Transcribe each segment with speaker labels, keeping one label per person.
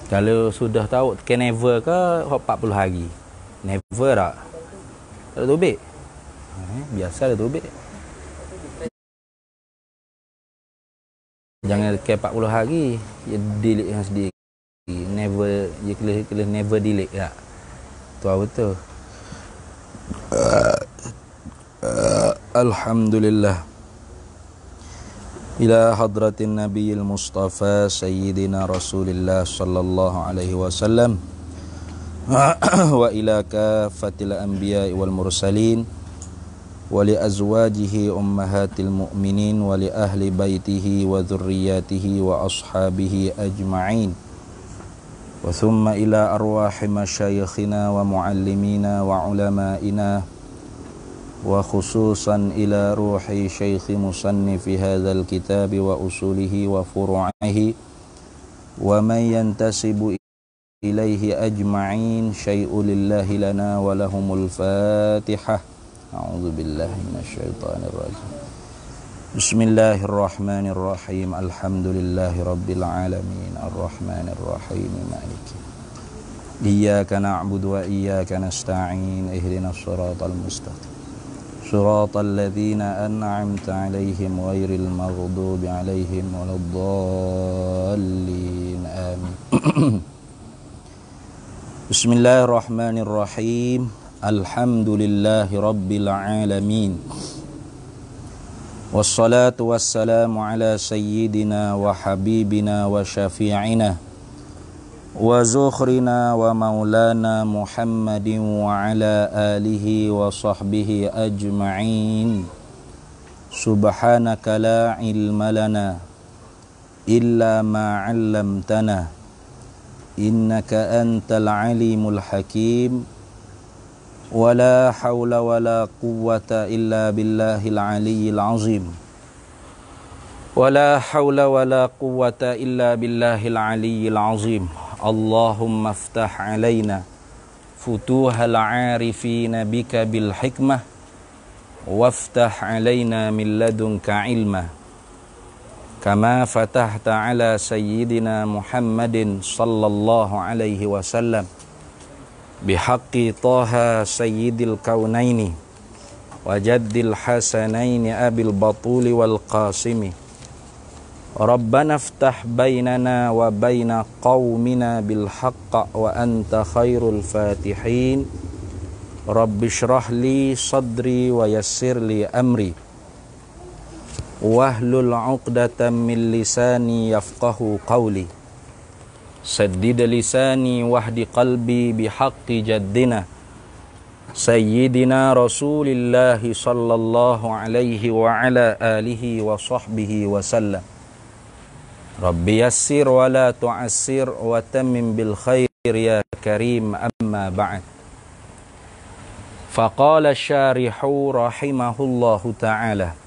Speaker 1: Kalau sudah tahu ke never ke 40 hari. Never tak? Tak ada tubik. Biasa ada tubik. Jangan ke 40 hari, dia delete yang sendiri. Never, dia kena never delete tak? Tu apa tu? Alhamdulillah. Ila hadratin nabiyil mustafa sayyidina rasulillah sallallahu alaihi wasallam wa ila kafatil anbiya wal mursalin wa li azwajihi ummahatil mu'minin wa li ahli baitihi wa dhurriyyatihi wa ashabihi ajma'in wa thumma ila arwahi masyayikhina wa muallimina wa ulama'ina wa khususan ila ruhi syaikhi musannifi hadzal kitab wa usulihi wa furu'ihi wa man yantasibu ilaihi ajma'in syai'u lillahi lana wa lahumul fatihah. A'udzu billahi minasyaitonir rajim. Bismillahirrahmanirrahim. Alhamdulillahi rabbil alamin arrahmanir rahim maliki iyyaka na'budu wa iyyaka nasta'in ihdinas siratal mustaqim صراط الذين أنعمت عليهم غير المغضوب عليهم ولا الضالين آمين. بسم الله الرحمن الرحيم. الحمد لله رب العالمين والصلاة والسلام على سيدنا وحبيبنا وشفيعنا وزخرنا ومولانا محمد وعلى آله وصحبه أجمعين. سبحانك لا علم لنا إلا ما علمتنا إنك أنت العليم الحكيم ولا حول ولا قوة إلا بالله العلي العظيم ولا حول ولا قوة إلا بالله العلي العظيم. اللهم افتح علينا فتوح العارفين بك بالحكمة وافتح علينا من لدنك علما كما فتحت على سيدنا محمد صلى الله عليه وسلم بحق طه سيد الكونين وجد الحسنين أبي البطول والقاسم ربنا افتح بيننا وبين قومنا بالحق وأنت خير الفاتحين. رب اشرح لي صدري ويسر لي أمري واحلل عقدة من لساني يفقه قولي سدد لساني واهد قلبي بحق جدنا سيدنا رسول الله صلى الله عليه وعلى آله وصحبه وسلم. Rabbi yassir wa la tu'assir wa tammim bil khair ya karim amma ba'd. Faqala syarihu rahimahullahu ta'ala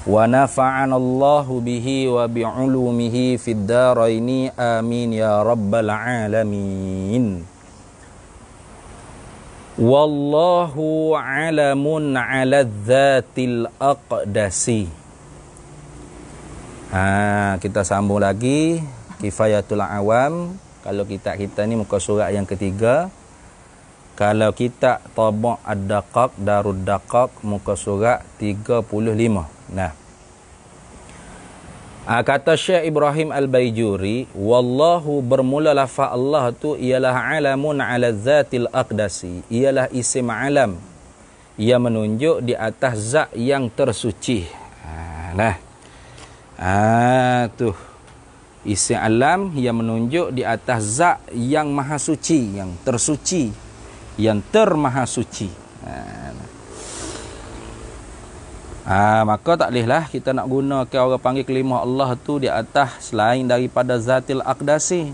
Speaker 1: wa nafa'ana Allahu bihi wa bi'ulumihi fid daraini amin ya rabbal alamin. Wallahu alamun ala dzatil aqdasi. Kita sambung lagi Kifayatul Awam. Kalau kita ni muka surat yang ketiga. Kalau kita Tabaq Ad-Daqaq Darud Daqaq muka surat 35. Nah, kata Syekh Ibrahim Al-Baijuri, wallahu bermula lafaz Allah tu ialah alamun ala zatil aqdasi, ialah isim alam yang menunjuk di atas zat yang tersuci. Tu isim alam yang menunjuk di atas zat yang maha suci, yang tersuci, yang termaha suci. Maka tak bolehlah kita nak gunakan orang panggil kalimah Allah tu di atas selain daripada zatil aqdasi.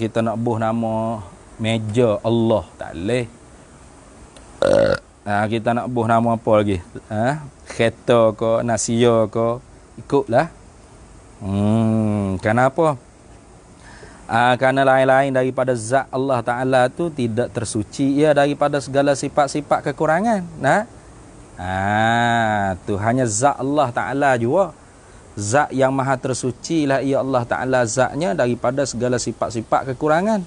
Speaker 1: Kita nak buh nama meja Allah, tak boleh. Kita nak buh nama apa lagi? Kereta ke, nasia ke, ikutlah. Kenapa? Kerana lain-lain daripada zat Allah Ta'ala tu tidak tersuci ia daripada segala sifat-sifat kekurangan. Tu hanya zat Allah Ta'ala jua. Zat yang maha tersuci lah ia Allah Ta'ala zatnya daripada segala sifat-sifat kekurangan.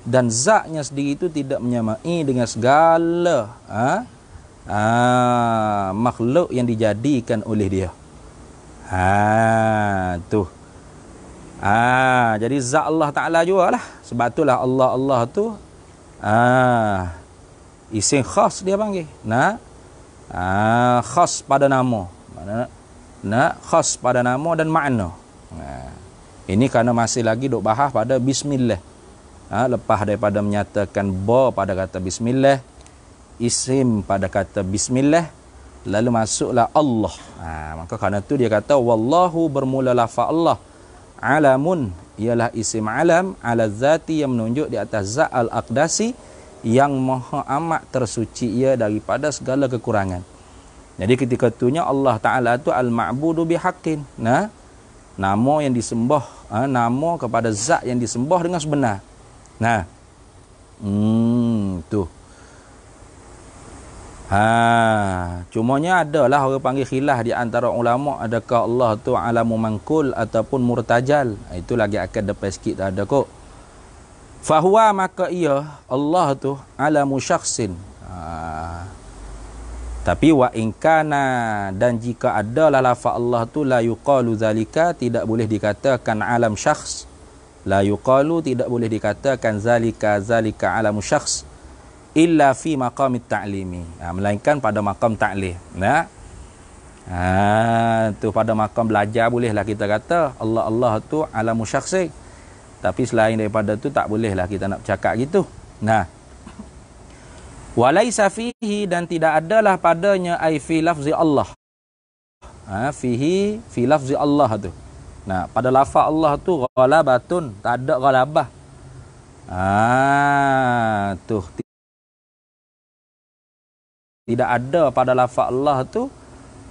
Speaker 1: Dan zatnya sendiri itu tidak menyamai dengan segala makhluk yang dijadikan oleh dia. Tuh. Jadi zat Allah Ta'ala juga lah. Sebab itulah Allah tu isim khas dia panggil. Khas pada nama. Khas pada nama dan makna. Ini kerana masih lagi duk bahas pada bismillah. Lepas daripada menyatakan ba pada kata bismillah, isim pada kata bismillah, lalu masuklah Allah. Maka kerana tu dia kata wallahu bermula lafaz Allah. Alamun ialah isim alam ala zati yang menunjuk di atas zat al-aqdasi yang maha amat tersuci ia daripada segala kekurangan. Jadi ketika itunya Allah Ta'ala tu al-ma'budu bihaqqin. Nama yang disembah, nama kepada zat yang disembah dengan sebenar. Tu. Cumanya adalah orang panggil khilaf di antara ulama, adakah Allah tu alamu mangkul ataupun murtajal. Itu lagi akan depan sikit ada kok. Fahuwa maka ia Allah tu alamu syakhsin. Tapi wa inkana dan jika adalah lafaz Allah tu la yuqalu zalika, tidak boleh dikatakan alam syakhs. La yuqalu, tidak boleh dikatakan zalika alamu syakhs illa fi maqamit ta'limi. Melainkan pada maqam ta'lim. Tu pada maqam belajar bolehlah kita kata Allah tu alamu syakhs. Tapi selain daripada tu tak bolehlah kita nak bercakap gitu. Walaisa fihi dan tidak adalah padanya ai fi lafzi Allah. Fihi fi lafzi Allah tu. Pada lafaz Allah tu ghalabatun, tak ada ghalabah. Tu tidak ada pada lafaz Allah tu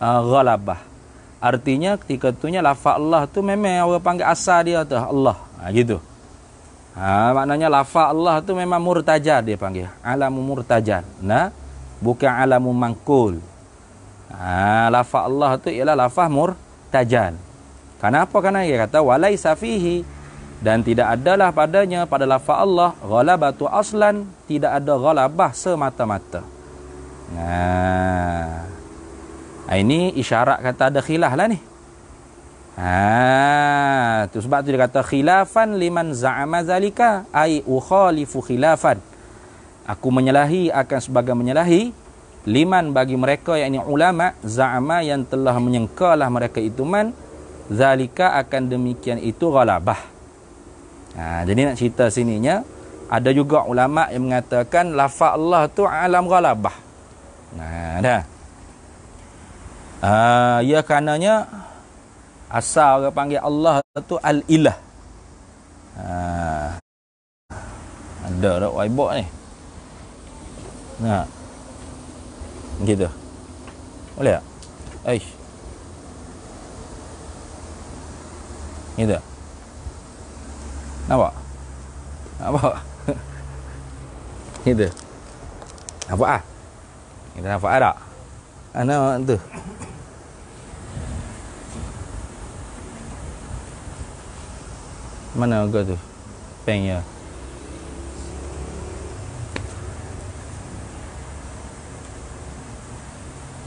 Speaker 1: ghalabah. Artinya ketika itunya lafaz Allah tu memang orang panggil asal dia tu Allah. Gitu. Maknanya lafaz Allah tu memang murtajal dia panggil. Alamu murtajal. Bukan alamu mangkul. Lafaz Allah tu ialah lafaz murtajal. Kenapa? Kerana dia kata walaisa fihi dan tidak adalah padanya pada lafaz Allah ghalabatu aslan, tidak ada ghalabah semata-mata. Ini isyarat kata ada khilaf lah ni. Tu sebab tu dia kata khilafan liman za'ama zalika ai ukhalifu khilafan. Aku menyalahi akan sebagai menyalahi liman bagi mereka yakni ulama za'ama yang telah menyangkalah mereka itu man zalika akan demikian itu ghalabah. Jadi nak cerita sininya ada juga ulama yang mengatakan lafaz Allah tu alam ghalabah. Ya karenanya asal orang panggil Allah tu al-ilah. Ada tak waibok ni? Gitu. Boleh tak? Gitu. Nampak? Gitu. Nampak Kita nampak tak? Nampak tu. Mana agak tu? Pengnya.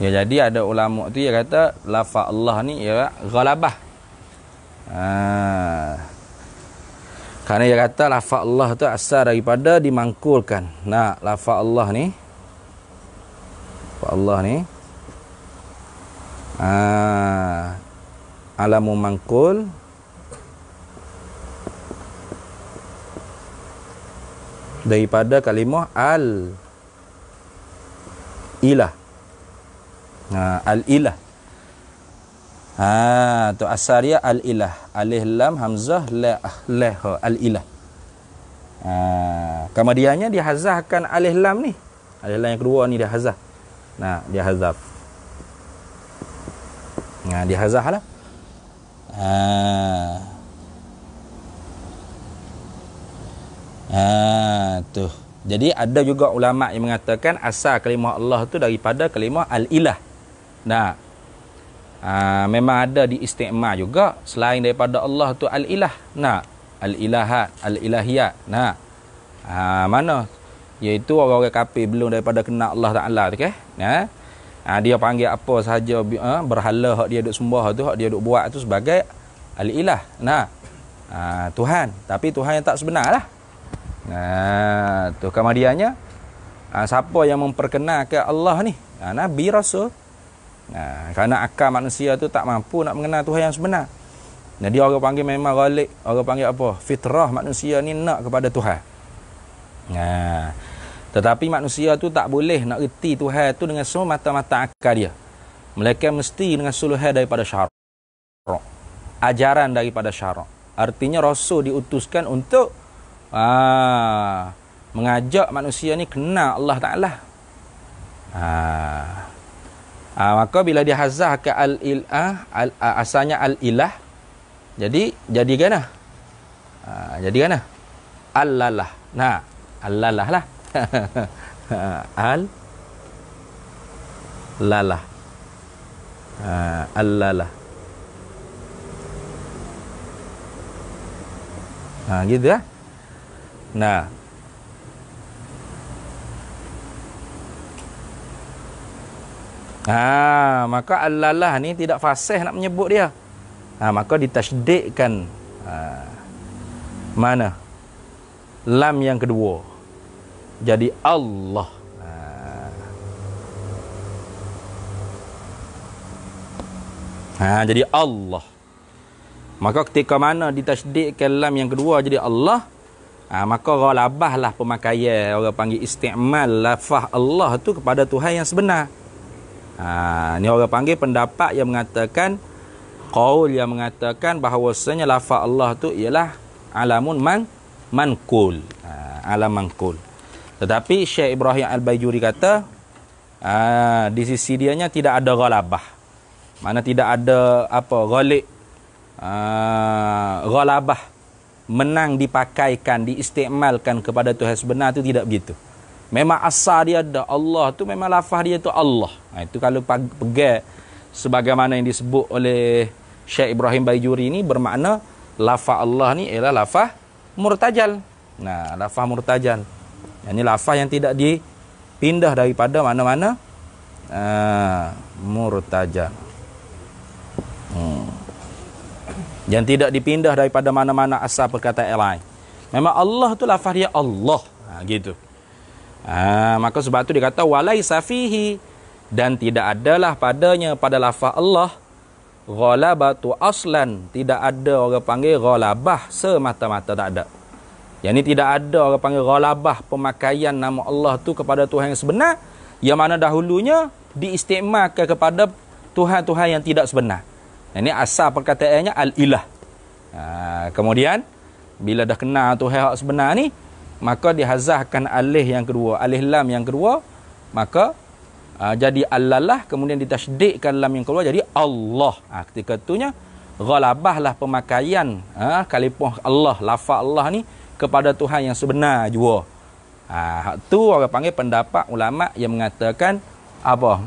Speaker 1: Ya, jadi ada ulama tu yang kata lafaz Allah ni ialah ghalabah. Kerana dia kata lafaz Allah tu asal daripada dimangkulkan. Lafaz Allah ni alamu mangkul daripada kalimah al-ilah. Al-ilah. Tu asal dia al-ilah. Alif lam hamzah la al-ilah. Kemudiannya dia hazahkan alif lam ni. Alif lam yang kedua ni dia hazah. Dia hazaf. Dia hazah lah. Tu. Jadi ada juga ulama yang mengatakan asal kalimah Allah tu daripada kalimah al-ilah. Memang ada di isti'ma juga selain daripada Allah tu al-ilah. Nah, al-ilahat, al-ilahiyat. Nah, mana? Iaitu orang-orang kafir belum daripada kenal Allah Taala tu kan? Dia panggil apa sahaja berhala hak dia duk sembah tu, hak dia duk buat tu sebagai al-ilah. Nah, Tuhan, tapi Tuhan yang tak sebenar lah. Tu kemudiannya siapa yang memperkenalkan Allah ni? Nabi Rasul. Kerana akal manusia tu tak mampu nak mengenal Tuhan yang sebenar. Jadi orang panggil memang ghalib, orang panggil apa? Fitrah manusia ni nak kepada Tuhan. Tetapi manusia tu tak boleh nak reti Tuhan tu dengan semua mata-mata akal dia. Melainkan mesti dengan suluhan daripada syarak. Ajaran daripada syarak. Artinya Rasul diutuskan untuk mengajak manusia ni kenal Allah Ta'ala. Maka bila dia hazah ke asalnya al-ilah, jadi kan? Jadi kan? Al-lalah. Nah, al-lalah lah. Al-lalah. Al-lalah. Gitu lah. Nah. Maka al-lalah ni tidak fasih nak menyebut dia. Maka ditasydidkan mana? Lam yang kedua. Jadi Allah. Jadi Allah. Maka ketika mana ditasydidkan lam yang kedua jadi Allah, maka ghalabahlah pemakaian, orang panggil isti'mal lafaz Allah tu kepada Tuhan yang sebenar. Ni orang panggil pendapat yang mengatakan, qaul yang mengatakan bahawasanya lafaz Allah tu ialah alamun manqul. Alam manqul. Tetapi Syekh Ibrahim Al-Baijuri kata di sisi dianya tidak ada ghalabah. Mana tidak ada apa ghalib, ghalabah, menang dipakaikan, diistimalkan kepada Tuhan sebenar tu tidak begitu. Memang asal dia ada Allah tu, memang lafaz dia tu Allah. Itu kalau pegang sebagaimana yang disebut oleh Syekh Ibrahim Baijuri ni, bermakna lafaz Allah ni ialah lafaz murtajal. Lafaz murtajal. Ini lafaz yang tidak dipindah daripada mana-mana. Murtajal. Yang tidak dipindah daripada mana-mana asal perkataan lain. Memang Allah tu lafaz dia Allah. Gitu. Maka sebab tu dia kata walaisa fihi, dan tidak adalah padanya pada lafaz Allah ghalabatu aslan, tidak ada orang panggil ghalabah semata-mata, tak ada. Yang ni tidak ada orang panggil ghalabah pemakaian nama Allah tu kepada Tuhan yang sebenar, yang mana dahulunya diistimalkan kepada Tuhan-Tuhan yang tidak sebenar. Ini asal perkataannya al-ilah. Kemudian bila dah kenal Tuhan yang sebenar ni, maka dihazahkan alih yang kedua, alih lam yang kedua, maka jadi al-lalah, kemudian ditasydidkan lam yang kedua jadi Allah. Ketika itunya ghalabahlah pemakaian kalimah Allah, lafaz Allah ni kepada Tuhan yang sebenar jua. Hak tu orang panggil pendapat ulama yang mengatakan apa?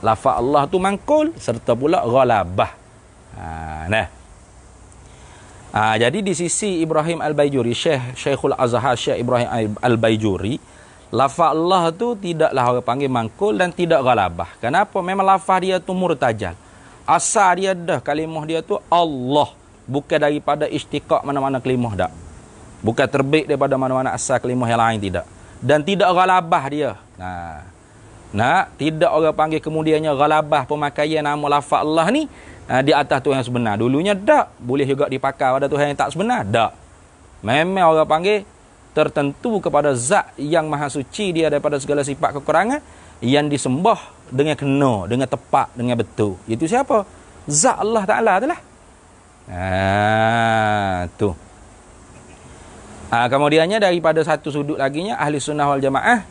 Speaker 1: Lafaz Allah tu mangkul serta pula ghalabah. Jadi di sisi Ibrahim Al-Baijuri, Syekhul Azhar Syekh Ibrahim Al-Baijuri, lafaz Allah tu tidaklah orang panggil mangkul dan tidak ghalabah. Kenapa? Memang lafaz dia tu murtajal. Asal dia dah kalimah dia tu Allah, bukan daripada istiqaq mana-mana kalimah dak. Bukan terbit daripada mana-mana asal kalimah yang lain, tidak. Dan tidak ghalabah dia. Tidak orang panggil kemudiannya ghalabah pemakaian nama lafaz Allah ni di atas Tuhan yang sebenar. Dulunya tak boleh juga dipakai pada Tuhan yang tak sebenar, tak. Memang orang panggil tertentu kepada zat yang maha suci dia daripada segala sifat kekurangan, yang disembah dengan kena, dengan tepat, dengan betul. Itu siapa? Zat Allah Ta'ala tu lah. Tu. Kemudiannya daripada satu sudut laginya, Ahli Sunnah wal Jamaah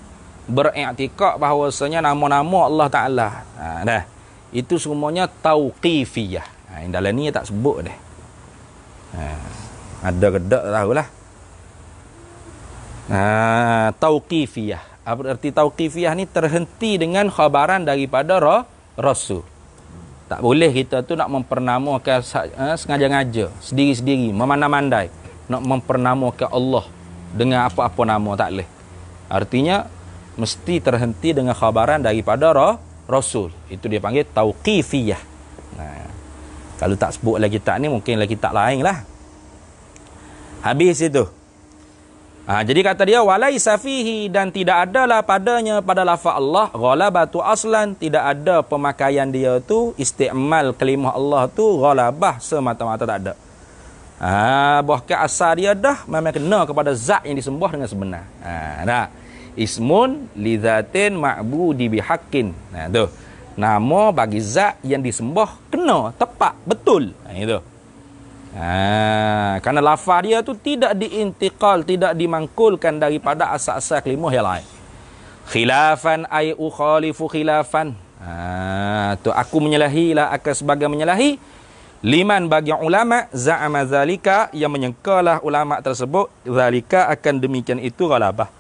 Speaker 1: beriktikad bahawasanya nama-nama Allah Ta'ala itu semuanya tauqifiyah. Dalam ni tak sebut dah. Ada ke tak tahulah. Tauqifiyah. Apa arti tauqifiyah ni? Terhenti dengan khabaran daripada Rasul. Tak boleh kita tu nak mempernamakan sengaja-ngaja, sendiri-sendiri, memandai-mandai nak mempernamakan Allah dengan apa-apa nama, tak boleh. Artinya mesti terhenti dengan khabaran daripada Rasul. Itu dia panggil tauqifiyah. Nah, kalau tak sebut lagi kitab ni, mungkin lagi kitab lain lah. Habis itu. Jadi kata dia, walaisa fihi, dan tidak adalah padanya pada lafaz Allah ghalabatu aslan, tidak ada pemakaian dia tu, isti'mal kalimah Allah tu ghalabah semata-mata, tak ada. Bahkan asal dia dah memang kena kepada zat yang disembah dengan sebenar. Nah, ismun li dzatin ma'budi bihaqqin. Nah, tu. Nama bagi zat yang disembah kena, tepat, betul. Itu. Kerana lafaz dia tu tidak diintiqal, tidak dimangkulkan daripada asal-asal kalimah yang lain. Khilafan ay ukhalifu khilafan. Tu aku menyalahi lah, akan sebagai menyalahi liman bagi ulama za'ama zalika, yang menyangkalah ulama tersebut zalika akan demikian itu ghalabah.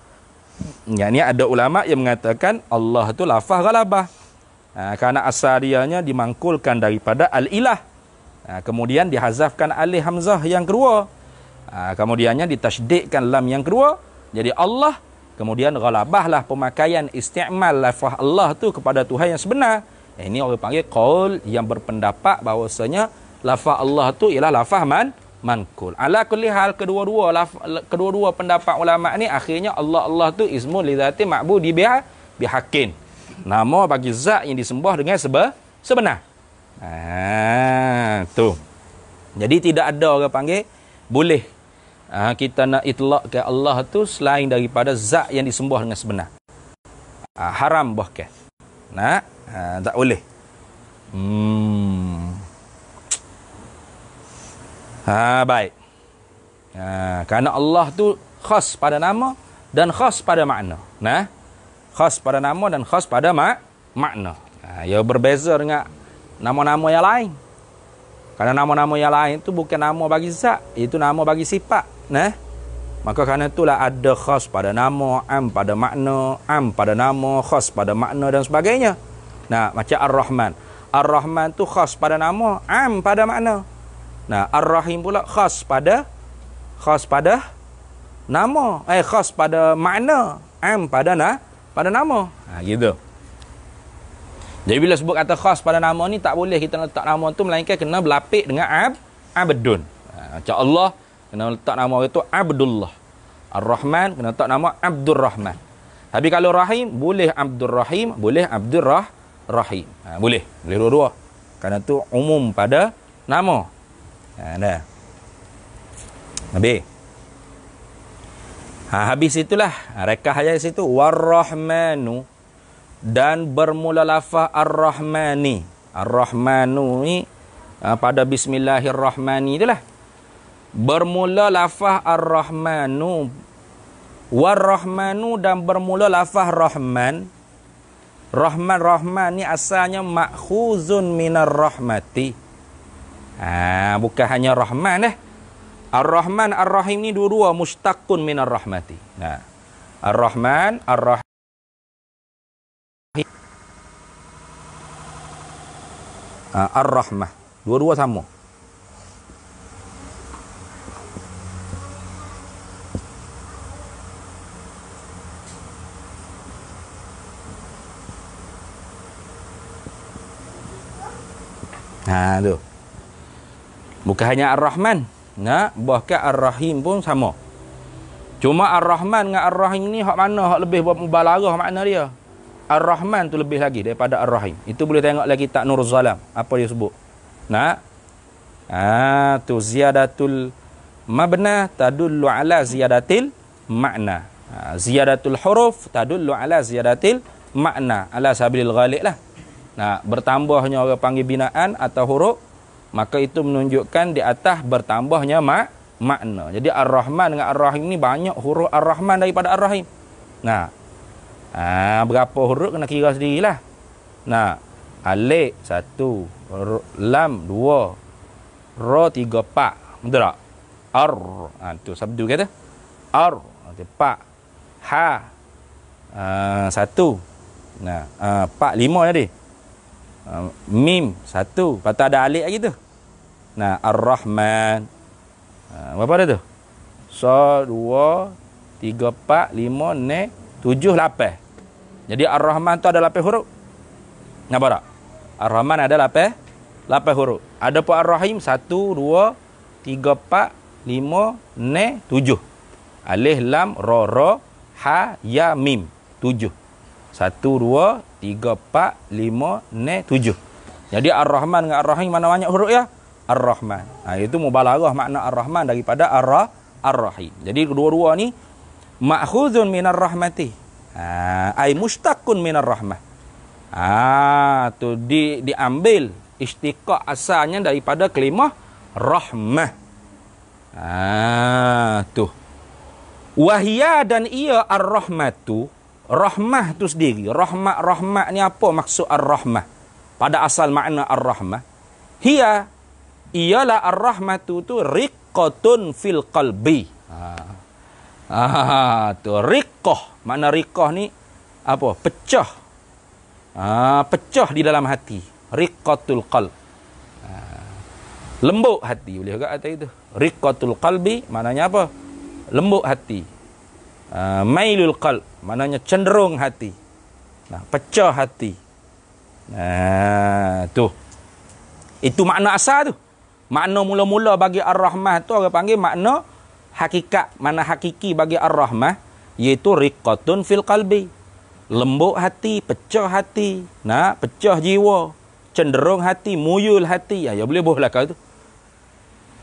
Speaker 1: Yang ni ada ulama yang mengatakan Allah tu lafaz ghalabah. Kerana asal dianya dimangkulkan daripada al-ilah. Kemudian dihazafkan alif hamzah yang kedua. Kemudiannya ditasydidkan lam yang kedua. Jadi Allah. Kemudian ghalabahlah pemakaian isti'mal lafaz Allah tu kepada Tuhan yang sebenar. Ini orang panggil qaul yang berpendapat bahawasanya lafaz Allah tu ialah lafaz mankul. Ala kulli hal, kedua-dua pendapat ulama ni akhirnya Allah tu ismun li dzati ma'budi bihaqqin. Nama bagi zat yang disembah dengan sebenar. Tu. Jadi tidak ada orang panggil boleh kita nak itlaq ke Allah tu selain daripada zat yang disembah dengan sebenar. Haram bahkan. Tak boleh. Baik. Kerana Allah tu khas pada nama dan khas pada makna. Khas pada nama dan khas pada makna. Ia berbeza dengan nama-nama yang lain. Kerana nama-nama yang lain tu bukan nama bagi zat, itu nama bagi sifat. Maka kerana itulah ada khas pada nama, am pada makna, am pada nama, khas pada makna dan sebagainya. Macam Ar-Rahman. Ar-Rahman tu khas pada nama, am pada makna. Ar-Rahim pula khas pada nama, khas pada makna, am pada nama. Gitu. Jadi bila sebut kata khas pada nama ni, tak boleh kita letak nama tu melainkan kena berlapik dengan abdun. Macam Allah kena letak nama itu Abdullah. Ar-Rahman kena letak nama Abdur Rahman. Tapi kalau Rahim, boleh Abdur Rahim, boleh Abdur Rahim. Boleh dua-dua. Kerana tu umum pada nama. Dah. Habis itulah. Rekah ayat situ. War-Rahmanu. Dan bermula lafaz Ar-Rahmani. Ar-Rahmanu ni pada Bismillahirrahmani itulah. Bermula lafaz Ar-Rahmanu. War-Rahmanu, dan bermula lafaz Rahman. Rahman ni asalnya ma'khuzun minar rahmati. Bukan hanya Rahman Ar-Rahman, Ar-Rahim ni dua-dua mustaqun minar rahmati. Ar-Rahman, Ar-Rahim. Ar-Rahmah. Dua-dua sama. Tu. Bukan hanya Ar-Rahman. Bahkan Ar-Rahim pun sama. Cuma Ar-Rahman dengan Ar-Rahim ni hak mana hak lebih mubalarah makna dia. Ar-Rahman tu lebih lagi daripada Ar-Rahim. Itu boleh tengok lagi tak Nurul Zalam. Apa dia sebut? Tu ziyadatul mabna tadullu ala ziyadatil makna. Ziyadatul huruf tadullu ala ziyadatil makna. Ala sabilil ghalib lah. Bertambahnya orang panggil binaan atau huruf, maka itu menunjukkan di atas bertambahnya makna. Jadi Ar-Rahman dengan Ar-Rahim ni banyak huruf Ar-Rahman daripada Ar-Rahim. Berapa huruf kena kira sendirilah. Alif 1, lam 2, ra 3, pa. Betul tak? Ar. Tu sabdu kata. Ar. Pa. Ha. 1. Pa 5 jadi. Mim satu, lepas tu ada alif lagi tu. Nah, Ar-Rahman. Berapa ada tu? So, 2, 3, 4, 5, 6, 7, 8. Jadi Ar-Rahman tu ada 8 huruf. Nampak tak? Ar-Rahman ada 8 huruf. Ada pun Ar-Rahim 1, 2, 3, 4, 5, 6, 7. Alif, lam, ra, ha, ya, mim. 7. 1, 2, 3, 4, 5, 6, 7. Jadi Ar-Rahman dengan Ar-Rahim mana banyak huruf ya? Ar-Rahman. Itu mubalaghah makna Ar-Rahman daripada Ar-Rahim. Jadi kedua-dua ni ma'khuzun minar rahmati. Ai mustaqun minar rahmah. Tu diambil istiqaq asalnya daripada kalimah rahmah. Tu. Wahia dan ia ar-rahmatu. Rahmah tu sendiri. Rahmat ni apa maksud ar-rahmah? Pada asal makna ar-rahmah. Ialah ar-rahmatu tu riqqatun fil qalbi. Tu riqqah. Makna riqqah ni apa? Pecah. Pecah di dalam hati. Riqqatul qalb. Lembut hati boleh juga kata itu. Riqqatul qalbi maknanya apa? Lembut hati. Mailul qalb maknanya cenderung hati. Pecah hati. Tu. Itu makna asal tu. Makna mula-mula bagi Ar-Rahmah tu orang panggil makna hakikat, mana hakiki bagi Ar-Rahmah iaitu riqqatun fil qalbi. Lembut hati, pecah hati, pecah jiwa, cenderung hati, muyul hati. Ya boleh bohlah kau tu.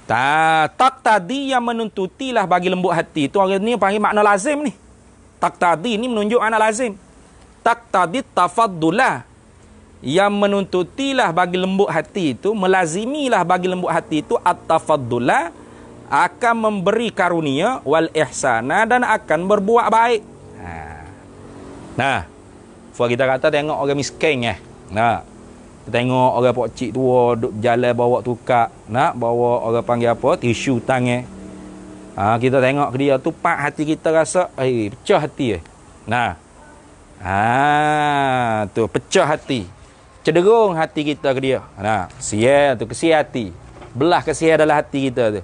Speaker 1: Tak tadi yang menuntutilah bagi lembut hati. Itu orang ni panggil makna lazim ni. Tak tadi ni menunjuk makna lazim. Tak tadi tafaddulah. Yang menuntutilah bagi lembut hati itu, melazimilah bagi lembut hati itu at-tafaddulah, akan memberi karunia, wal ihsana, dan akan berbuat baik. Kita kata tengok orang miskin kita tengok orang pokcik tua duduk berjalan bawa tukar, bawa orang panggil apa, tisu tangan. Kita tengok dia tu, pak hati kita rasa pecah hati. Tu pecah hati. Cenderung hati kita ke dia. Kesian tu, kesian hati. Belah kesian adalah hati kita tu.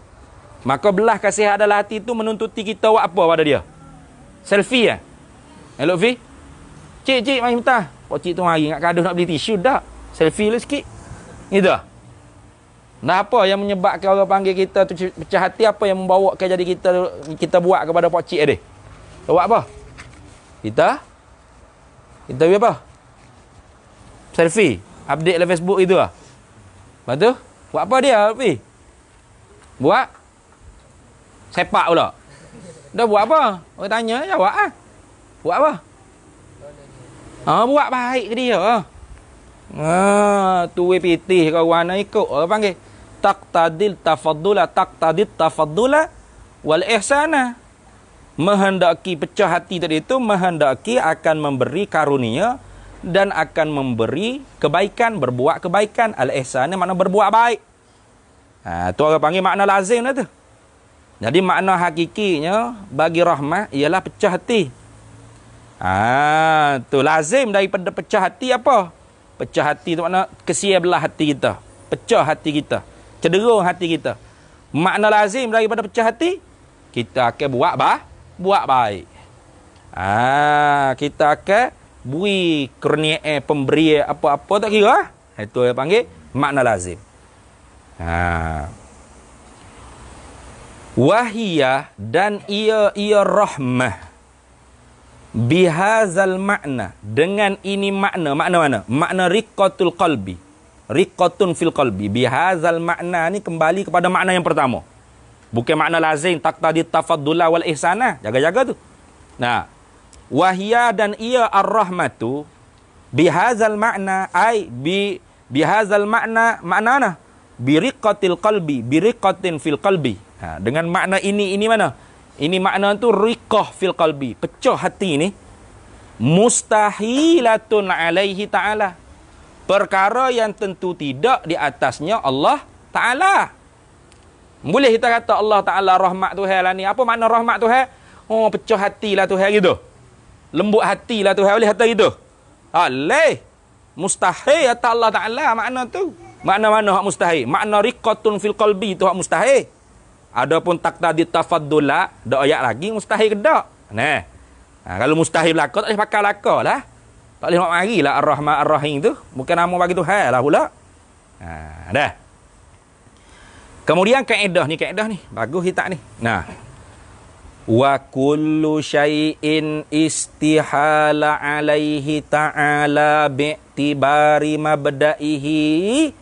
Speaker 1: Maka belah kesian adalah hati tu menuntuti kita buat apa pada dia? Selfie ya? Lutfi? Cik, mari minta. Cik tu mari nak kaduh nak beli tisu dah. Selfie lu sikit. Gitu. Apa yang menyebabkan orang panggil kita tu pecah hati, apa yang membawakan jadi kita buat kepada pak cik dia? Buat apa? Kita buat apa? Selfie, update dalam Facebook itu lah. Lepas tu, buat apa dia, Alfi? Buat sepak pula. Dah buat apa? Orang tanya, jawab ah. Buat apa? Buat baik ke dia. Tu PT kawan ikut orang panggil taqtadil tafaddula wal ihsana. Menghendaki pecah hati tadi itu menghendaki akan memberi karunia dan akan memberi kebaikan, berbuat kebaikan. Al-ihsan ni makna berbuat baik. Tu orang panggil makna lazim dah tu. Jadi makna hakikinya bagi rahmah ialah pecah hati. Tu lazim daripada pecah hati apa? Pecah hati tu makna kesian belah hati kita. Pecah hati kita. Cenderung hati kita. Makna lazim daripada pecah hati, kita akan buat baik. Kita akan beri kurnia pemberi apa-apa tak kira. Itu yang panggil makna lazim. Wahiyah dan ia rahmah. Bihazal makna. Dengan ini makna. Makna mana? Makna riqqatul qalbi. Riqqatun fil qalbi. Bihazal makna ni kembali kepada makna yang pertama. Bukan makna lazim. Taqtadi tafaddula wal ihsana. Jaga-jaga tu. Wahia dan ia ar-rahmatu bihazal makna bihazal makna mana? Biriqatil qalbi, biriqatin fil qalbi. Dengan makna ini mana? Ini makna tu riqah fil qalbi, pecah hati ni. Mustahilatun alaihi ta'ala. Perkara yang tentu tidak di atasnya Allah Ta'ala. Boleh kita kata Allah Ta'ala rahmat Tuhan lah ni. Apa makna rahmat Tuhan? Pecah hati lah Tuhan gitu. Lembut hati lah Tuhan boleh kata gitu. Boleh. Mustahil kata Allah Ta'ala makna tu. Makna mana hak mustahil? Makna riqatun fil qalbi tu hak mustahil. Adapun taqtadi tafaddula, dak ayat lagi mustahil ke dak? Nah. Kalau mustahil belaka tak boleh pakai belaka lah. Tak boleh nak marilah Ar-Rahman Ar-Rahim tu. Bukan nama bagi Tuhan lah pula. Dah. Kemudian kaedah ni. Bagus tak ni? Nah. Wa kullu syai'in istihala alaihi ta'ala bi'tibari mabda'ihi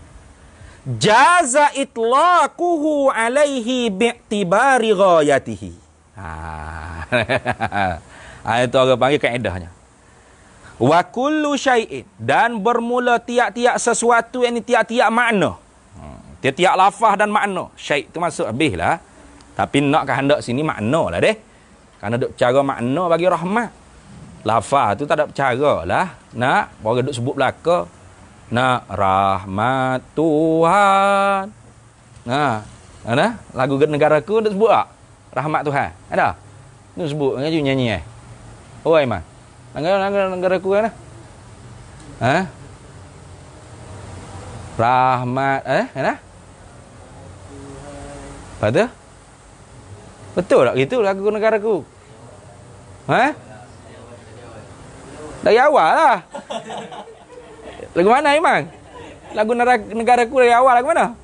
Speaker 1: jaza itlaquhu alaihi bi'tibari ghayatihi. Itu orang panggil kaedahnya. Wa kullu syai'in, dan bermula tiap-tiap sesuatu yang ni tiap-tiap makna. Tiap-tiap lafaz dan makna. Syai' tu masuk habis lah. Tapi nak kehendak sini makna lah deh. Kerana duk cara makna bagi rahmat. Lafaz tu tak ada cara lah. Nak, baru duk sebut belaka. Nak rahmat Tuhan. Nah, ada lagu negaraku duk sebut tak? Rahmat Tuhan. Ada? Duk sebut nyanyi Oh Aiman. Negaraku kan? Rahmat ada? Betul? Betul tak gitu lagu negaraku? Dari awal lah. Lagu mana Iman? Lagu negaraku dari awal lagu mana?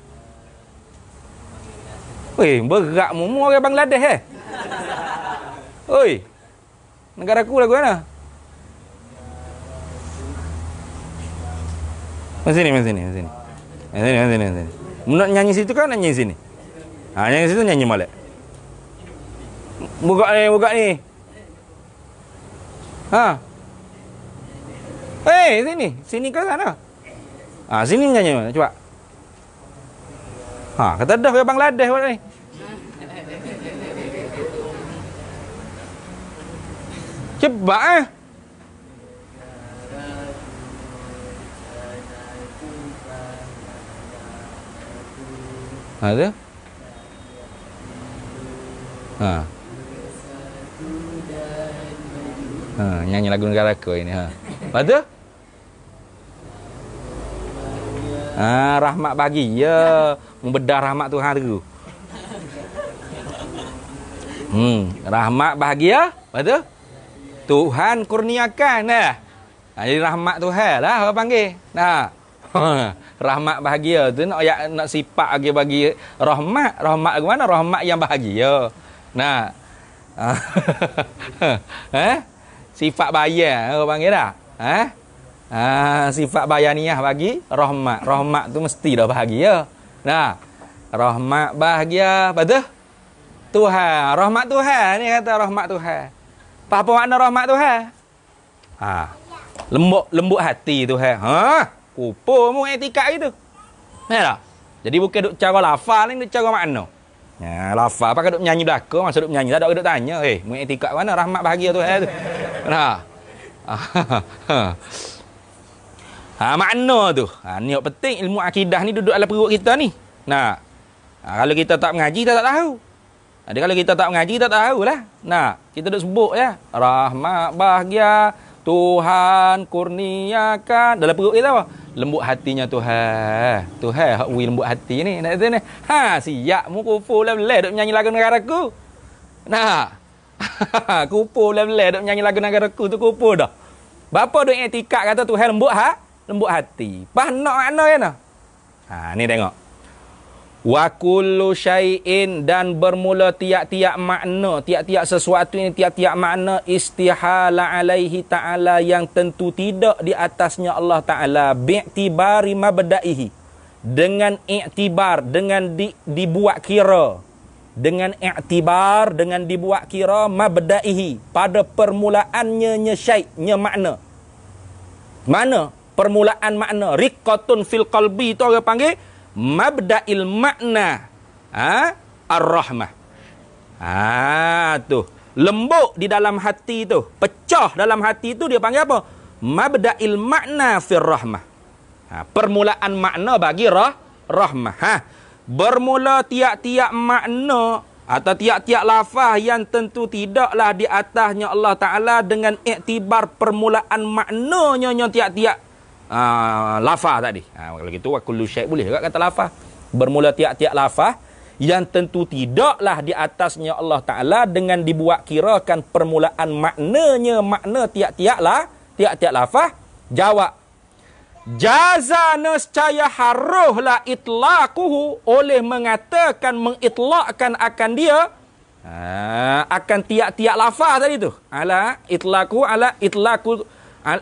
Speaker 1: Weh, berat mumu orang Bangladesh Oi. Negaraku lagu mana? Sini. Nak nyanyi situ kan nyanyi sini. Nyanyi situ nyanyi molek. Buka ni. Sini ke sana? Sini nyanyi coba. Kata dah ke Bangladesh buat ni. Cepat Ada? Nyanyi lagu negara aku ini. Betul? Rahmat bagi ya. Membedah rahmat Tuhan tu. Rahmat bahagia. Betul? Tuhan kurniakan dah. Jadi rahmat Tuhan lah orang panggil. Rahmat bahagia tu nak sifat bagi rahmat. Rahmat ke mana? Rahmat yang bahagia. Sifat bayar orang panggil dah. Sifat bayaniah bagi rahmat. Rahmat tu mesti dah bahagia. Rahmat bahagia. Betul? Tuhan. Rahmat Tuhan ni kata rahmat Tuhan. Apa makna rahmat Tuhan? Lembut hati Tuhan. Kupu mu etika gitu. Tak? Jadi bukan duk cara lafal ni, duk cara makna. Lafal pakai duk nyanyi belaka, masa duk nyanyi tak ada duk tanya, mu etika mana rahmat bahagia Tuhan tu. Makna tu. Ni yang penting ilmu akidah ni duduk dalam perut kita ni. Kalau kita tak mengaji kita tak tahu. Jadi kalau kita tak mengaji kita tak tahulah. Kita duk sebut ya. Rahmat bahagia Tuhan kurniakan dalam perut kita apa? Lembut hatinya Tuhan. Tuhan hak lembut hati ni. Nak kata ni. Siap mu kupu boleh duk menyanyi lagu negaraku. Kupu boleh duk menyanyi lagu negaraku tu kupu dah. Bapa duk etikad kata Tuhan lembut hati. Pas nak makna kan? Ni tengok. Wa kullu syai'in, dan bermula tiap-tiap makna, tiap-tiap sesuatu ini tiap-tiap makna istihala alaihi ta'ala yang tentu tidak di atasnya Allah Ta'ala bi'tibari mabda'ihi, dengan i'tibar, dengan dibuat kira, dengan i'tibar, dengan dibuat kira mabda'ihi, pada permulaannya syai'-nya makna. Mana permulaan makna? Riqatun fil qalbi tu orang panggil mabda'il makna ar-rahmah. Tu lembut di dalam hati tu, pecah dalam hati tu dia panggil apa? Mabda'il makna fir rahmah. Permulaan makna bagi rahmah. Bermula tiap-tiap makna atau tiap-tiap lafaz yang tentu tidaklah di atasnya Allah Ta'ala dengan iktibar permulaan maknanya tiap-tiap lafaz tadi. Kalau gitu wa kullu syai' boleh juga kata lafaz. Bermula tiap-tiap lafaz yang tentu tidaklah di atasnya Allah Ta'ala dengan dibuat kirakan permulaan maknanya, makna tiap-tiap lafaz. Jawab, jaza nescaya haruhlah itlaquhu, oleh mengatakan, mengitlakkan akan dia, akan tiap-tiap lafaz tadi tu. Ala itlaquhu, ala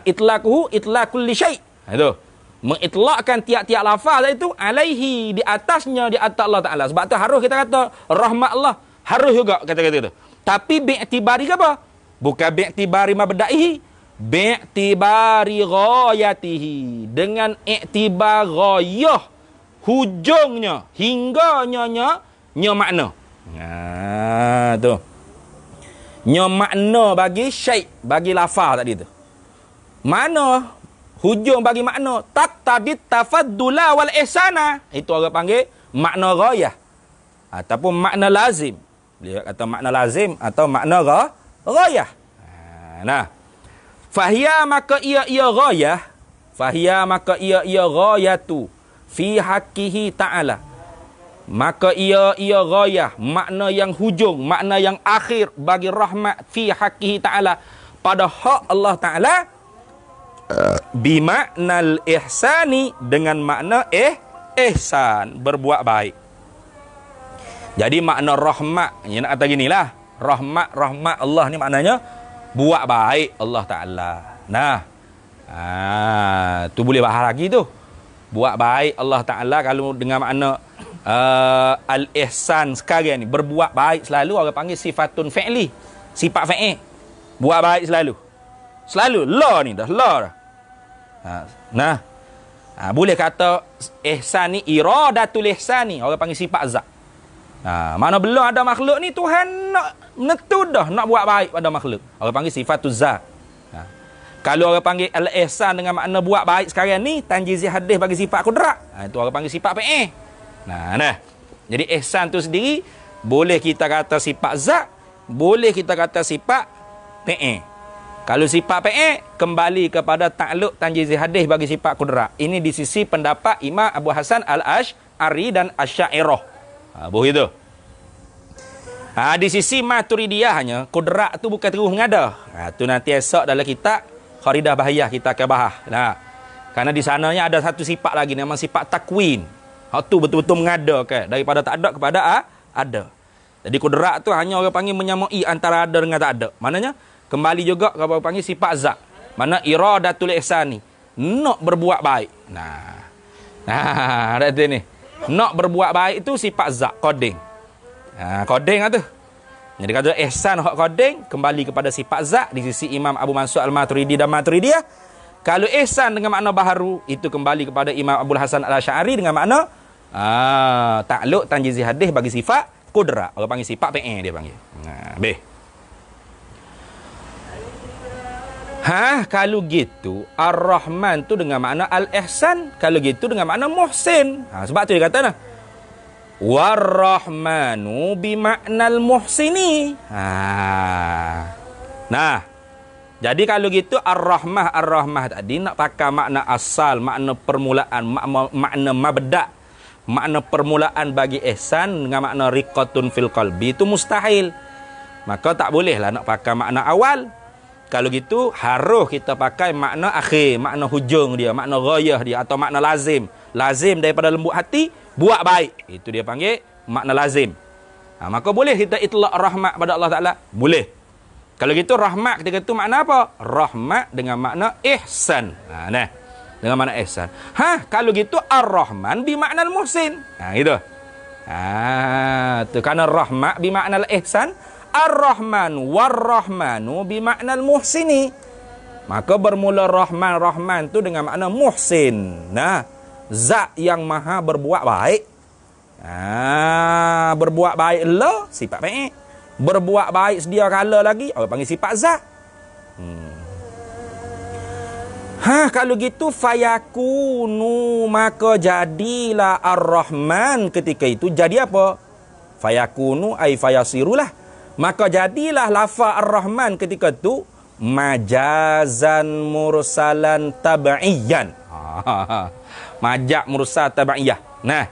Speaker 1: itlaquhu itlaqul li syai'. Itu. Mengitlakkan tiap-tiap lafaz itu alaihi, di atasnya, di atas Allah Ta'ala. Sebab tu harus kita kata rahmat Allah, harus juga kata-kata itu. Tapi bi'tibari ke apa? Bukan bi'tibari mabda'ihi, bi'tibari ghayatihi, dengan iktibar ghayah, hujungnya, hingganya nya makna. Tu. Nya makna bagi syai', bagi lafaz tadi tu. Mana hujung bagi makna taqtadit tafaddula wal ihsana, itu orang panggil makna ghayah ataupun makna lazim. Dia kata makna lazim atau makna ghayah. Nah, fahiya maka ia ghayah, fahiya maka ia ghayatu fi haqqihi ta'ala, maka ia ghayah, makna yang hujung, makna yang akhir bagi rahmat fi haqqihi ta'ala, pada hak Allah Ta'ala, bimaknal ihsani, dengan makna ihsan, berbuat baik. Jadi makna rahmat, yang nak kata ginilah, rahmat Allah ni maknanya buat baik Allah Ta'ala. Nah, tu boleh bahas lagi tu. Buat baik Allah Ta'ala kalau dengan makna al-ihsan sekarang ni, berbuat baik selalu, orang panggil sifatun fi'li, sifat fi'il. Buat baik selalu. La ni dah, la dah. Nah, boleh kata ihsan ni iradatul ihsan ni, orang panggil sifat zat. Mana belum ada makhluk ni, Tuhan nak menentu dah nak buat baik pada makhluk, orang panggil sifatul zat. Kalau orang panggil al-ihsan dengan makna buat baik sekarang ni, tanjizi hadis bagi sifat kudrat, itu orang panggil sifat fi'il. Nah. Jadi ihsan tu sendiri boleh kita kata sifat zat, boleh kita kata sifat fi'il. Kalau sifat fi'il kembali kepada takluk tanjizi hadis bagi sifat kudrat. Ini di sisi pendapat Imam Abu Hasan Al-Asy'ari dan Asy'ariyah. Begitu. Di sisi Maturidiyah hanya kudrat tu bukan terus mengada. Tu nanti esok dalam kitab Kharidah Bahiyah kita akan bahas. Karena di sananya ada satu sifat lagi, nama sifat takwin. Hak tu betul-betul mengada kan, daripada tak ada kepada ada. Jadi kudrat tu hanya orang panggil menyamai antara ada dengan tak ada. Maknanya kembali juga kalau panggil sifat zat. Mana iradatul ihsani, nak berbuat baik. Nah, ada ni. Nak berbuat baik itu sifat zat, koding. Koding tu. Jadi kata ihsan hak koding kembali kepada sifat zat di sisi Imam Abu Mansur Al-Maturidi dan Maturidiyah. Kalau ihsan dengan makna baharu itu kembali kepada Imam Abdul Hasan Al-Asy'ari dengan makna takluk tanjizi hadis bagi sifat kudrat. Orang panggil sifat fi'il dia panggil. Kalau gitu Ar-Rahman tu dengan makna Al-Ihsan, kalau gitu dengan makna Muhsin. Sebab tu dia kata War-Rahmanu bimaknal Muhsini. Jadi kalau gitu Ar-Rahmah tadi nak pakai makna asal, makna permulaan, makna mabda', makna permulaan bagi ihsan dengan makna riqatun fil qalbi, itu mustahil. Maka tak bolehlah nak pakai makna awal. Kalau gitu harus kita pakai makna akhir, makna hujung dia, makna ghayah dia, atau makna lazim. Lazim daripada lembut hati, buat baik. Itu dia panggil makna lazim. Maka boleh kita itlaq rahmat pada Allah Ta'ala? Boleh. Kalau gitu rahmat ketika itu makna apa? Rahmat dengan makna ihsan. Dengan makna ihsan. Kalau gitu Ar-Rahman bimaknal Muhsin. Gitu. Tu karena rahmat bimaknal ihsan, Ar-Rahman war-Rahmanu bimaknal Muhsini. Maka bermula Rahman tu dengan makna Muhsin. Zat yang maha berbuat baik. Berbuat baik Allah sifat fi'il. Berbuat baik sedia kala lagi orang panggil sifat zat. Kalau gitu fayakunu, maka jadilah Ar-Rahman ketika itu jadi apa? Fayakunu ay fayasirulah, maka jadilah lafaz Ar-Rahman ketika itu majazan mursalan tab'iyan. Majak mursal tabaiyah. Nah.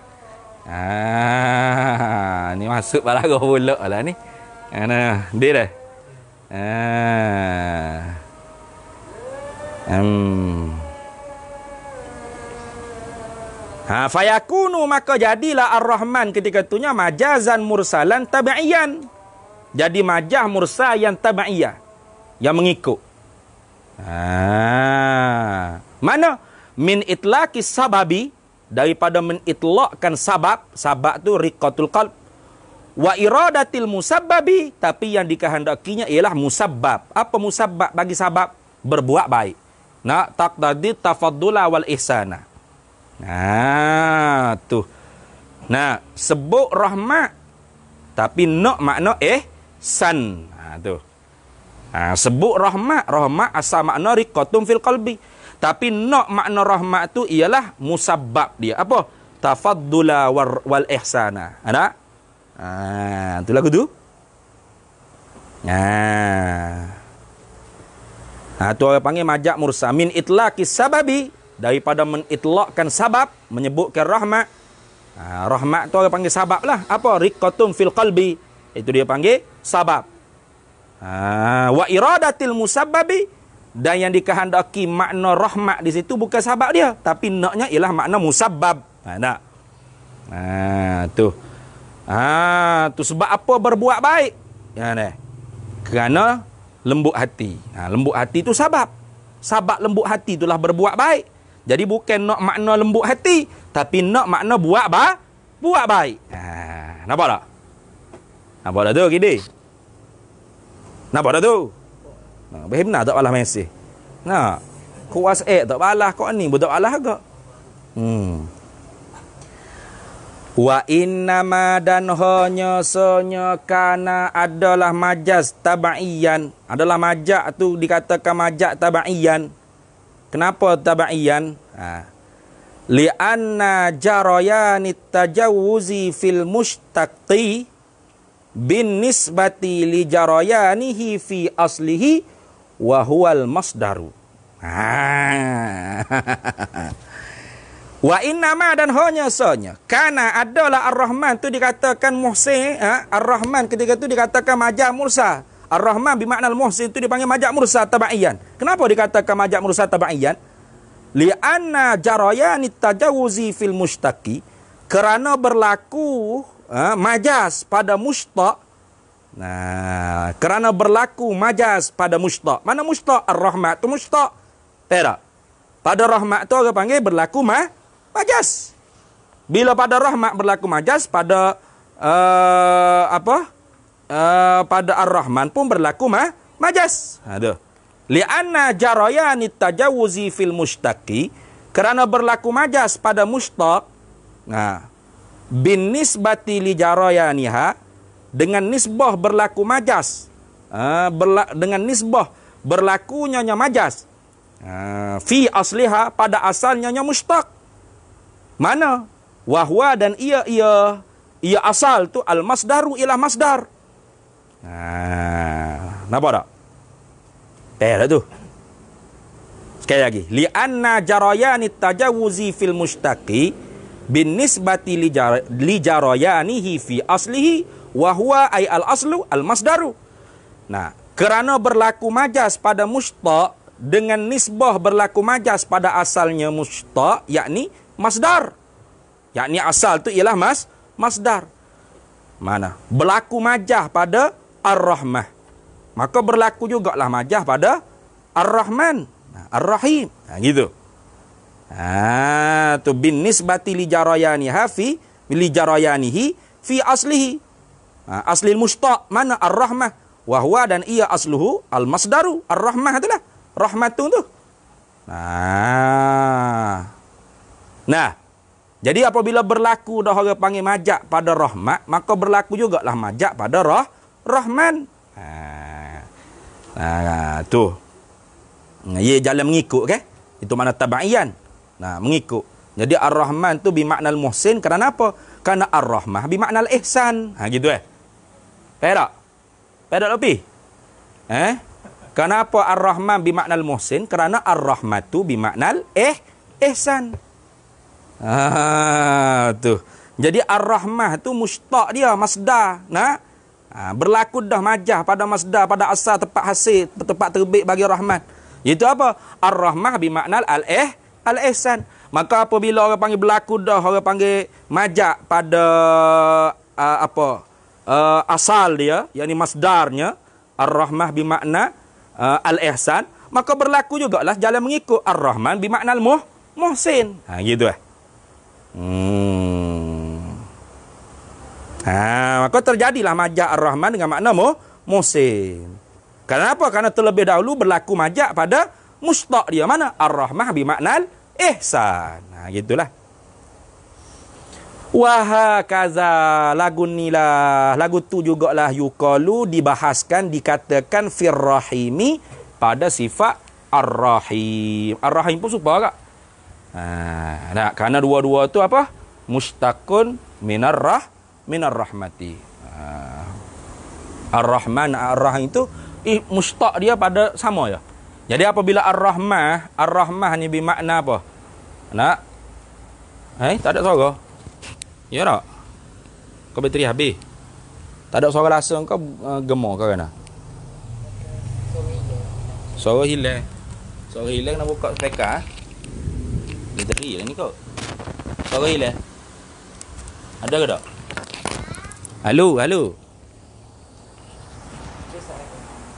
Speaker 1: Ni masuk balaghah pula lah ni. Nah, dia dah. Fayakunu, maka jadilah Ar-Rahman ketika itunya majazan mursalan tabi'iyan. Jadi majaz mursal yang tabi'iyah, yang mengikut. Mana? Min itlaqis sababi, daripada menitlaqkan sabab. Sabab tu riqatul qalb. Wa iradatil musabbabi, tapi yang dikehendakinya ialah musabbab. Apa musabbab bagi sabab? Berbuat baik. Nak taqdadi tafaddula wal ihsana. Tu. Nah, sebut rahmat tapi nak makna ihsan. Tu. Sebut rahmat, rahmat asal makna riqatun fil qalbi. Tapi nak makna rahmat tu ialah musabbab dia. Apa? Tafaddula wal ihsana. Ada? Tu lagu tu. Tu orang panggil majaz mursal min itlaqis sababi, daripada menitlaqkan sabab, menyebutkan rahmat. Rahmat tu orang panggil sabab lah. Apa? Riqatun fil qalbi. Itu dia panggil sabab. Wa iradatil musabbabi, dan yang dikehendaki makna rahmat di situ bukan sabab dia, tapi naknya ialah makna musabbab. Nak. Tu. Tu sebab apa berbuat baik? Kerana lembut hati. Lembut hati tu sabab. Sabab lembut hati itulah berbuat baik. Jadi bukan nak makna lembut hati, tapi nak makna buat baik. Nampak tak? Nampak tak tu, Kidi? Nampak tak tu? Benar tak balas mesej? Nak? Kau WhatsApp tak balas, kau ni pun tak balas agak. Wa innama, dan hanya sonya kana adalah majaz taba'iyan. Adalah majaz tu dikatakan majaz taba'iyan. Kenapa taba'iyan? Li'anna jarayanit tajawuzi fil mushtaqi bin nisbati li jarayanihi fi aslihi wa huwal masdaru. Wa innama, dan hanya sonya kana adalah Ar-Rahman tu dikatakan muhsin. Ar-Rahman ketika tu dikatakan majaz mursal. Ar-Rahman bermakna al-muhsin tu dipanggil majaz mursal taba'iyan. Kenapa dikatakan majaz mursal taba'iyan? Li'anna jarayanit tajawuzi fil mushtaqi, kerana berlaku majaz pada mushtaq. Kerana berlaku majaz pada mushtaq. Mana mushtaq? Ar-Rahmat tu mushtaq. Tak? Pada rahmat tu orang panggil berlaku majaz. Bila pada rahmat berlaku majaz, pada pada Ar-Rahman pun berlaku majaz. Li'anna jarayanit tajawuzi fil mushtaqi, kerana berlaku majaz pada mushtaq. Bin nisbati li jarayaniha, dengan nisbah berlaku majaz. Dengan nisbah berlakunya majaz. Fi asliha, pada asalnya mushtaq. Mana? Wahwa, dan ia asal tu al-masdaru, ialah masdar. Nampak tak? Tak tu. Sekali lagi. Li'anna jarayanit tajawuzi fil mushtaqi bin nisbati li jarayanihi fi aslihi wa huwa ay al-aslu al-masdaru. Kerana berlaku majaz pada mushtaq, dengan nisbah berlaku majaz pada asalnya mushtaq, yakni masdar. Yakni asal tu ialah masdar. Mana? Berlaku majaz pada Ar-Rahmah, maka berlaku jugalah majaz pada Ar-Rahman, Ar-Rahim. Gitu. Tu bin nisbati li jarayanihi fi aslihi. Aslil mushtaq mana? Ar-Rahmah. Wa huwa, dan ia asluhu al-masdaru. Ar-Rahmah itulah. Rahmatun tu. Jadi apabila berlaku dah orang panggil majaz pada rahmat, maka berlaku jugalah majaz pada Rahman. Tu. Ia jalan mengikut ke? Itu makna taba'iyan. Mengikut. Jadi Ar-Rahman tu bermakna al-muhsin kerana apa? Kerana Ar-Rahmah bermakna al-ihsan. Gitu tak? Pedak lebih? Kenapa Ar-Rahman bermakna al-muhsin? Kerana Ar-Rahmatu bermakna ihsan. Tu. Jadi ar-rahmah tu mustaq dia, masdar. Nah. Berlaku dah majah pada masdar, pada asal tempat hasil, tempat terbit bagi rahmat. Itu apa? Ar-rahmah bermakna al-ihsan. Maka apabila orang panggil berlaku dah, orang panggil majah pada asal dia, yakni masdarnya, ar-rahmah bermakna al-ihsan, maka berlaku jugalah jalan mengikut ar-rahman bermakna al-muhsin. Gitu maka terjadilah majak ar-rahman dengan makna muhsin. Kenapa? Karena terlebih dahulu berlaku majak pada mustaq dia. Mana? Ar-rahmah bermakna ihsan. Gitulah. Wahakaza, lagu nilah, lagu tu jugalah yuqalu, dibahaskan, dikatakan firrahimi, pada sifat ar-rahim. Ar-rahim pun serupa tak? Kerana dua-dua tu apa? Mustaqun minar rahmati. Ar-rahman, ar-rahim itu mustaq dia pada sama ya. Jadi apabila ar-rahmah ni bermakna apa? Nak? Tak ada suara. Ya tak? Kau bateri habis. Tak ada suara rasa kau gemar kau kena. Suara hilang. Suara hilang nak buka speaker. Bateri lah ni kau. Suara hilang. Ada ke tak? Halo.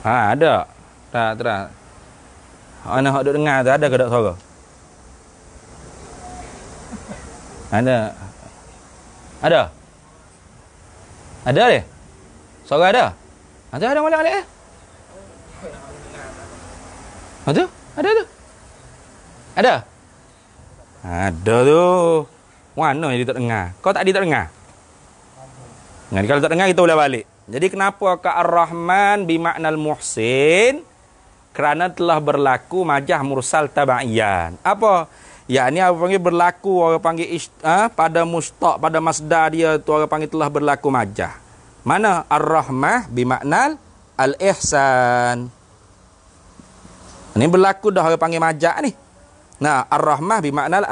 Speaker 1: Ada. Tak terang. Ana hak duk dengar tu ada ke tak suara? Ada. Ada dia? Suara ada? Ada molek-molek. Ada tu. Ada tu. Mana yang dia tak dengar? Kau tak dengar? Kalau tak dengar kita boleh balik. Jadi kenapa ke ar-rahman bermakna al-muhsin? Kerana telah berlaku majah mursal tabaiyan. Apa? Yakni apa panggil berlaku, orang panggil pada mustaq, pada masdar dia tu orang panggil telah berlaku majah. Mana? Ar-rahmah bermakna al-ihsan. Ini berlaku dah orang panggil majah ni. Nah, ar-rahmah bermakna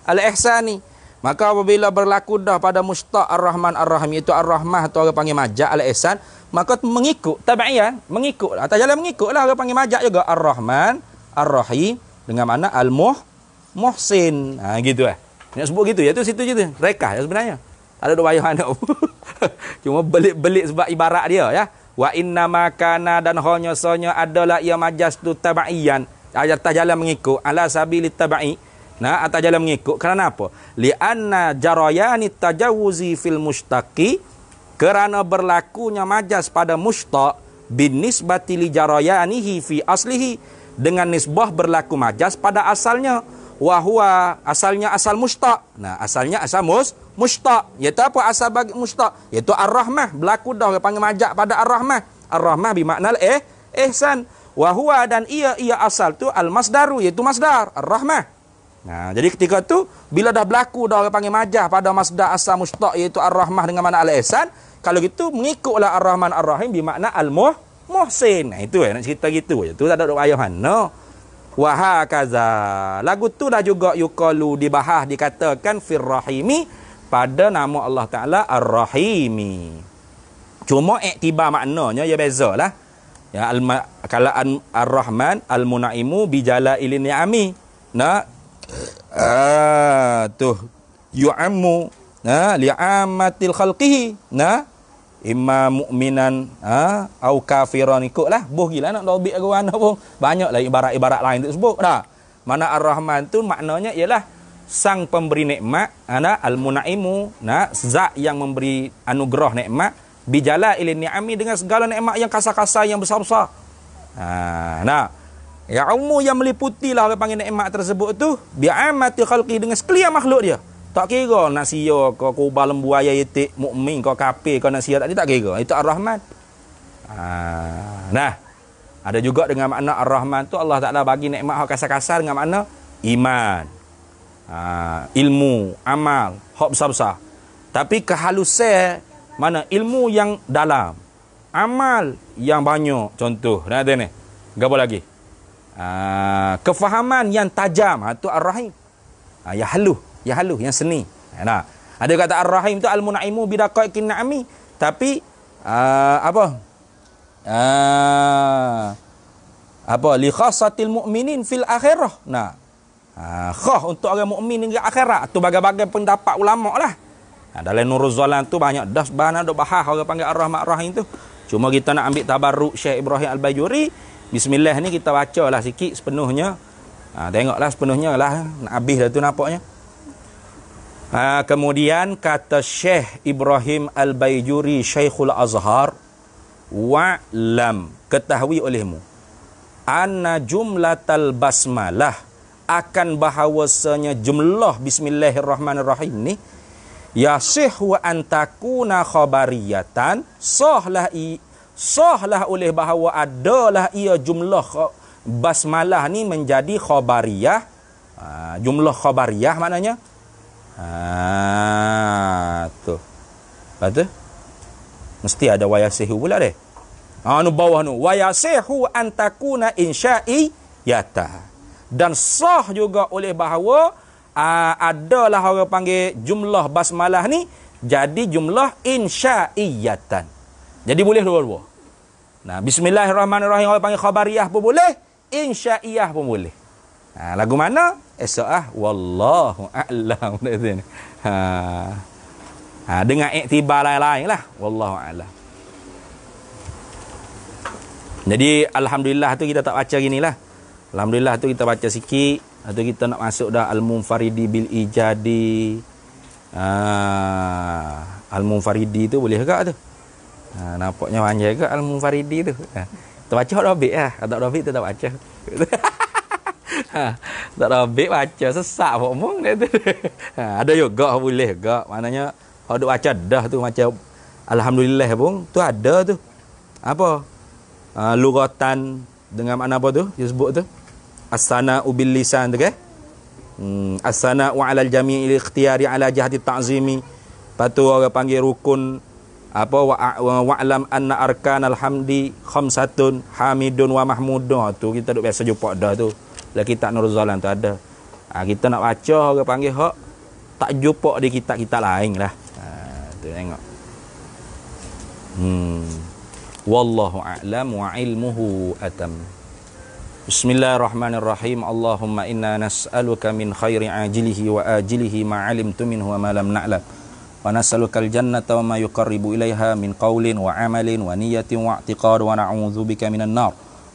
Speaker 1: al-ihsan ni. Maka apabila berlaku dah pada mustaq ar-rahman ar-rahim, iaitu ar-rahmah atau orang panggil majak al-ihsan, maka mengikut tabaiyan, mengikut atau jalan mengikutlah orang panggil majak juga ar-rahman ar-rahim dengan makna al-muhsin. Gitu nak sebut gitu ya, tu situ je tu rekah ya sebenarnya. Tak ada payah nak. Cuma belit-belit sebab ibarat dia ya. Wa inna makana, dan hanya adalah ia majas tu tabaiyan, atas jalan mengikut, ala sabilit tabai. Atas jalan mengikut. Kerana apa? Lianna jarayani tajawuzi fil mustaqi, kerana berlakunya majas pada mustaq bin nisbati li jarayanihi fi aslihi, dengan nisbah berlaku majas pada asalnya. Wahua, asalnya asal mustaq. Asalnya asal mustaq. Iaitu apa asal bagi mustaq? Iaitu ar-rahmah. Berlaku dah orang panggil majak pada ar-rahmah. Ar-rahmah bermakna ihsan. Wahua, dan ia asal tu al-masdaru, iaitu masdar ar-rahmah. Jadi ketika tu bila dah berlaku dah orang panggil majah pada masdar asal mustaq, iaitu ar-rahmah dengan makna al-ihsan, kalau gitu mengikutlah ar-rahman ar-rahim bermakna al-muhsin. Itu nak cerita gitu je. Tu tak ada ayah mana. Wa hakaza, lagu tu dah juga yuqalu, dibahas, dikatakan firrahimi, pada nama Allah Taala ar-rahimi. Cuma iktibar maknanya ya bezalah. Ya, kalau ar-rahman al-munaimu bijalail ni'ami. Tu yu'ammu li'amatil khalqihi, imma mu'minan au kafiran, ikutlah boh gila nak dobik aku mana pun banyaklah ibarat-ibarat lain tu sebut dah. Mana ar-rahman tu maknanya ialah sang pemberi nikmat, al-munaimu, zat yang memberi anugerah nikmat, bijalail ni'ami, dengan segala nikmat yang kasar-kasar, yang besar-besar. Ya umum yang meliputilah orang panggil nikmat tersebut tu bi'amati khalqi, dengan sekalian makhluk dia. Tak kira nak sia kau kubal lembu ayam itik, mukmin kau kafir kau nak sia tadi, tak kira. Itu ar-rahman. Ada juga dengan makna ar-rahman tu Allah Taala bagi nikmat hak kasar-kasar dengan makna iman, ilmu, amal, hak besar-besar. Tapi kehalusan mana ilmu yang dalam, amal yang banyak. Contoh nak ada ni. Gapo lagi? Kefahaman yang tajam, itu ar-rahim. Ya haluh, yang seni. Nah, ada kata Ar-Rahim tu al-munaimu bidaqaiqin na'mi, tapi li khassatil mu'minin fil akhirah. Nah, khas untuk orang mukmin di akhirat tu bagai-bagai pendapat ulama lah. Dalam Nuruz Zalan tu banyak dah bahana dok bahas orang panggil Ar-Rahman Ar-Rahim tu. Cuma kita nak ambil tabarruk Syekh Ibrahim Al-Bajuri. Bismillah ni kita bacalah sikit sepenuhnya. Tengoklah sepenuhnya lah, nak habis dah tu nampaknya. Kemudian kata Syekh Ibrahim Al-Bajuri Syekhul Azhar, wa'lam, ketahui olehmu, anna jumlatal basmalah, akan bahawasanya jumlah bismillahirrahmanirrahim ni yasihhu an takuna khabariyatan, sahlah oleh bahawa adalah ia jumlah basmalah ni menjadi khabariyah. Jumlah khabariyah maknanya tu. Betul? Mesti ada wayasihu pula deh. Nu bawah nu wayasihu an takuna insya'iyata. Dan sah juga oleh bahawa adalah orang panggil jumlah basmalah ni jadi jumlah insya'iyatan. Jadi boleh dua-dua. Nah, bismillahirrahmanirrahim orang panggil khabariyah pun boleh, insya'iyah pun boleh. Lagu mana? Esok wallahu a'lam. Dengan iktibar lain-lain lah. Wallahu a'lam. Jadi alhamdulillah tu kita tak baca ginilah. Alhamdulillah tu kita baca sikit. Atau kita nak masuk dah al-munfaridi bil ijadi. Al-munfaridi tu boleh ke tu? Nampaknya panjang ke al-munfaridi tu. Kita baca hak Rabi lah. Tak Rabi tu tak baca. Tak Rabi baca sesak pun omong dia tu. Ada juga boleh juga. Maknanya kalau duk baca dah tu macam alhamdulillah pun tu ada tu. Apa? Lugatan dengan makna apa tu? Dia sebut tu. As-sana'u bil lisan tu ke? As-sana'u 'alal jami'il ikhtiyari 'ala jihati ta'zimi. Patu orang panggil rukun apa wa'lam anna arkanal hamdi khamsatun hamidun wa mahmudun. Tu kita duk biasa jumpa dah tu. Dalam kitab Nuruz Zalan tu ada. Kita nak baca orang panggil hak tak jumpa di kitab-kitab lain lah. Tu tengok. Wallahu a'lam wa ilmuhu atam. Bismillahirrahmanirrahim. Allahumma inna nas'aluka min khairi ajilihi wa ajilihi ma 'alimtu minhu wa ma lam na'lam. Wa nas'aluka al-jannata wa ma yuqarribu ilaiha min qawlin wa 'amalin wa niyyatin wa i'tiqad wa na'udzubika minan nar.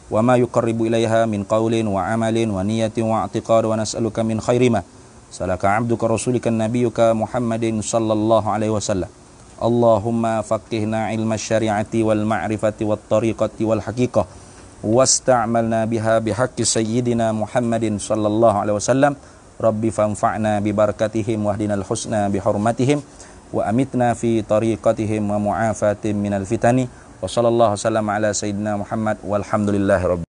Speaker 1: Wa ma yuqarribu ilaiha min qawlin wa 'amalin wa niyyatin wa i'tiqad wa nas'aluka min khairi ma salaka 'abduka rasulika nabiyyuka Muhammadin sallallahu alaihi wasallam. Allahumma faqihna ilma syari'ati wal ma'rifati wat tariqati wal haqiqah wasta'malna biha bihaqqi sayyidina Muhammadin sallallahu alaihi wasallam. Rabbi fanfa'na bi barakatihim wahdinal husna bi hurmatihim wa amitna fi tariqatihim wa mu'afatin minal fitani wa sallallahu wasallam ala sayyidina Muhammad walhamdulillahi rabbil